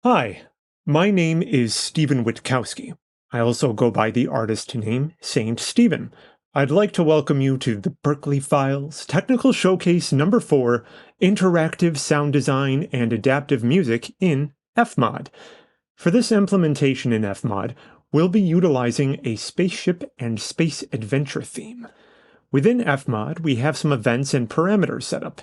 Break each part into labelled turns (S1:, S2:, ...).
S1: Hi, my name is Stephen Witkowski. I also go by the artist name Saint Stephen. I'd like to welcome you to the Berklee Files Technical Showcase number 4, Interactive Sound Design and Adaptive Music in FMOD. For this implementation in FMOD, we'll be utilizing a spaceship and space adventure theme. Within FMOD, we have some events and parameters set up.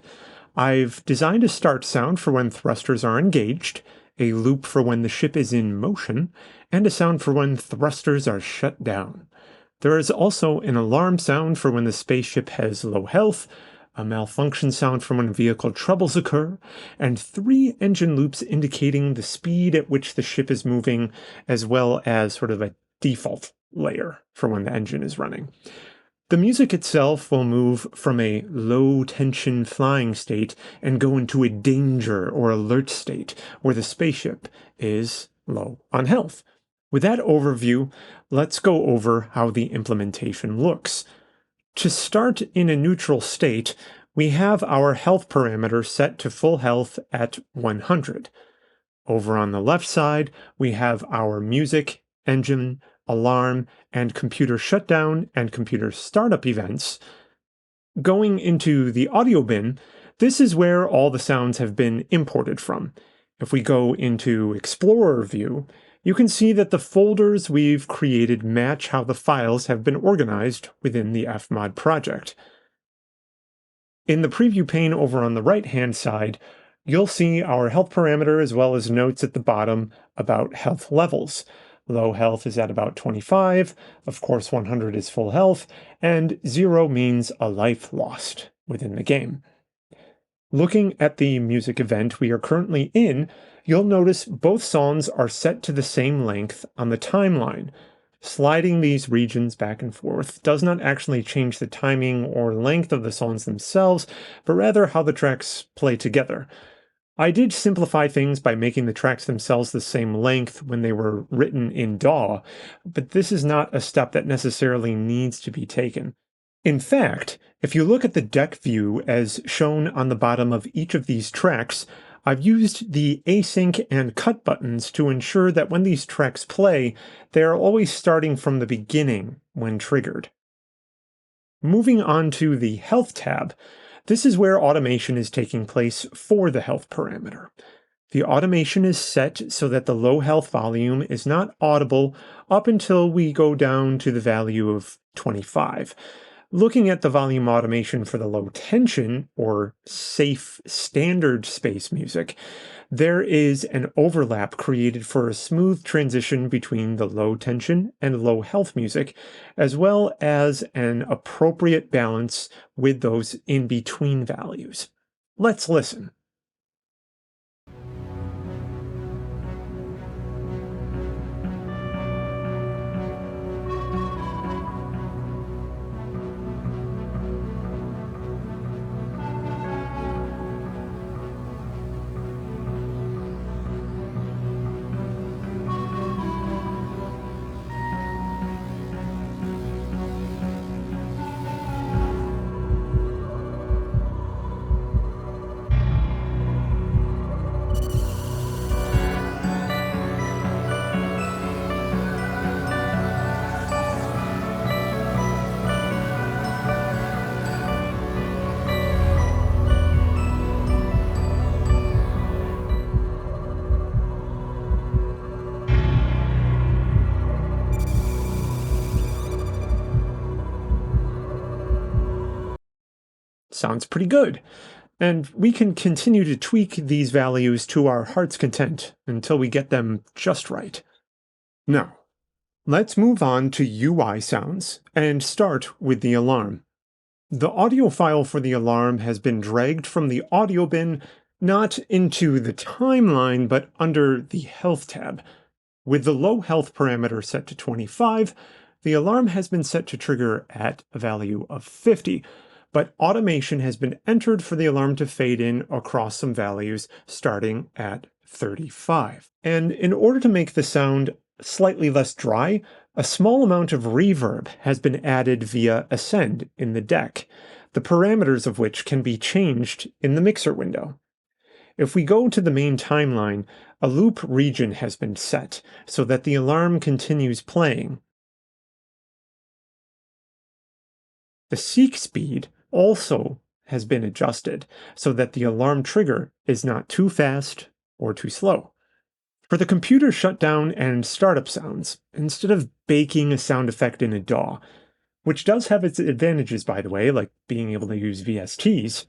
S1: I've designed a start sound for when thrusters are engaged, a loop for when the ship is in motion, and a sound for when thrusters are shut down. There is also an alarm sound for when the spaceship has low health, a malfunction sound for when vehicle troubles occur, and 3 engine loops indicating the speed at which the ship is moving, as well as sort of a default layer for when the engine is running. The music itself will move from a low-tension flying state and go into a danger or alert state where the spaceship is low on health. With that overview, let's go over how the implementation looks. To start in a neutral state, we have our health parameter set to full health at 100. Over on the left side, we have our music, engine, alarm, and computer shutdown and computer startup events. Going into the audio bin, this is where all the sounds have been imported from. If we go into Explorer view, you can see that the folders we've created match how the files have been organized within the FMOD project. In the preview pane over on the right-hand side, you'll see our health parameter as well as notes at the bottom about health levels. Low health is at about 25, of course 100 is full health, and 0 means a life lost within the game. Looking at the music event we are currently in, you'll notice both songs are set to the same length on the timeline. Sliding these regions back and forth does not actually change the timing or length of the songs themselves, but rather how the tracks play together. I did simplify things by making the tracks themselves the same length when they were written in DAW, but this is not a step that necessarily needs to be taken. In fact, if you look at the deck view as shown on the bottom of each of these tracks, I've used the async and cut buttons to ensure that when these tracks play, they are always starting from the beginning when triggered. Moving on to the Health tab, this is where automation is taking place for the health parameter. The automation is set so that the low health volume is not audible up until we go down to the value of 25. Looking at the volume automation for the low tension or safe standard space music, there is an overlap created for a smooth transition between the low tension and low health music, as well as an appropriate balance with those in between values. Let's listen. Sounds pretty good. And we can continue to tweak these values to our heart's content until we get them just right. Now, let's move on to UI sounds and start with the alarm. The audio file for the alarm has been dragged from the audio bin, not into the timeline, but under the health tab. With the low health parameter set to 25, the alarm has been set to trigger at a value of 50. But automation has been entered for the alarm to fade in across some values starting at 35. And in order to make the sound slightly less dry, a small amount of reverb has been added via Ascend in the deck, the parameters of which can be changed in the mixer window. If we go to the main timeline, a loop region has been set so that the alarm continues playing. The seek speed also has been adjusted so that the alarm trigger is not too fast or too slow. For the computer shutdown and startup sounds, instead of baking a sound effect in a DAW, which does have its advantages, by the way, like being able to use VSTs,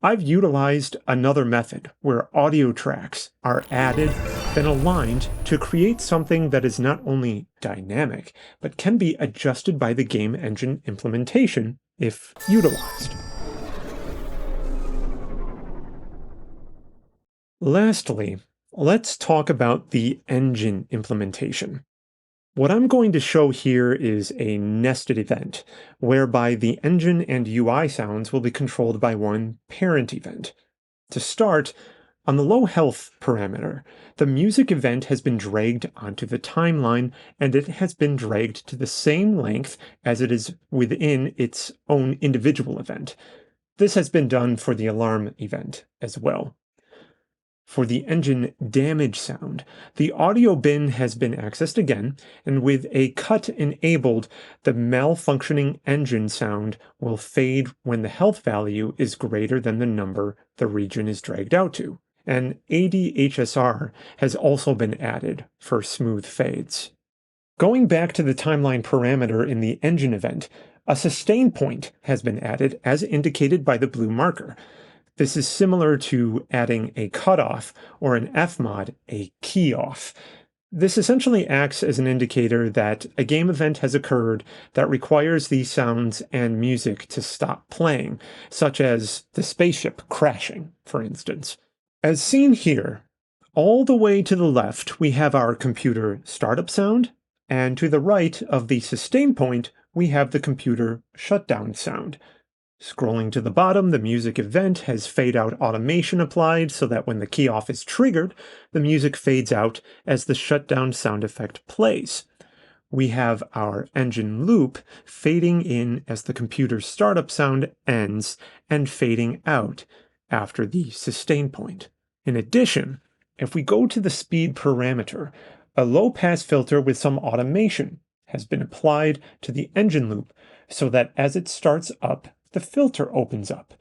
S1: I've utilized another method where audio tracks are added, then aligned to create something that is not only dynamic, but can be adjusted by the game engine implementation if utilized. Lastly, let's talk about the engine implementation. What I'm going to show here is a nested event, whereby the engine and UI sounds will be controlled by one parent event. To start, on the low health parameter, the music event has been dragged onto the timeline, and it has been dragged to the same length as it is within its own individual event. This has been done for the alarm event as well. For the engine damage sound, the audio bin has been accessed again, and with a cut enabled, the malfunctioning engine sound will fade when the health value is greater than the number the region is dragged out to. And ADHSR has also been added for smooth fades. Going back to the timeline parameter in the engine event, a sustain point has been added as indicated by the blue marker. This is similar to adding a cutoff or an FMOD, a key off. This essentially acts as an indicator that a game event has occurred that requires these sounds and music to stop playing, such as the spaceship crashing, for instance. As seen here, all the way to the left we have our computer startup sound, and to the right of the sustain point we have the computer shutdown sound. Scrolling to the bottom, the music event has fade out automation applied so that when the key off is triggered, the music fades out as the shutdown sound effect plays. We have our engine loop fading in as the computer startup sound ends and fading out after the sustain point. In addition, if we go to the speed parameter, a low-pass filter with some automation has been applied to the engine loop so that as it starts up, the filter opens up.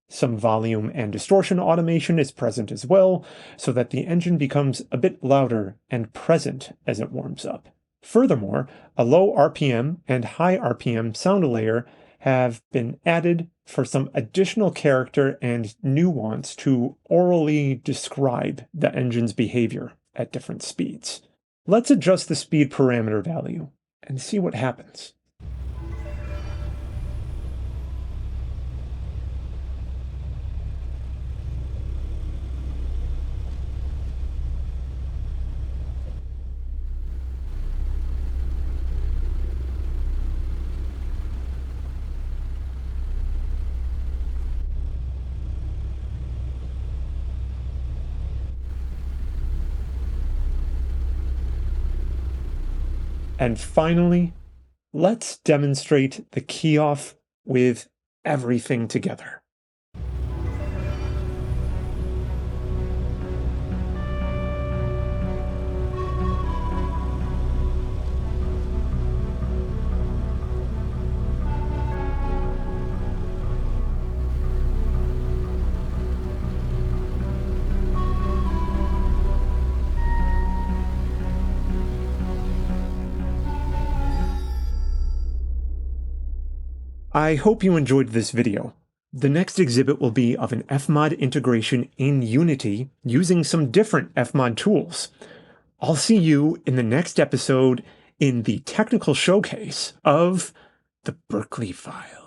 S1: Some volume and distortion automation is present as well, so that the engine becomes a bit louder and present as it warms up. Furthermore, a low RPM and high RPM sound layer have been added for some additional character and nuance to orally describe the engine's behavior at different speeds. Let's adjust the speed parameter value and see what happens. And finally, let's demonstrate the key off with everything together. I hope you enjoyed this video. The next exhibit will be of an FMOD integration in Unity using some different FMOD tools. I'll see you in the next episode in the technical showcase of the Berklee Files.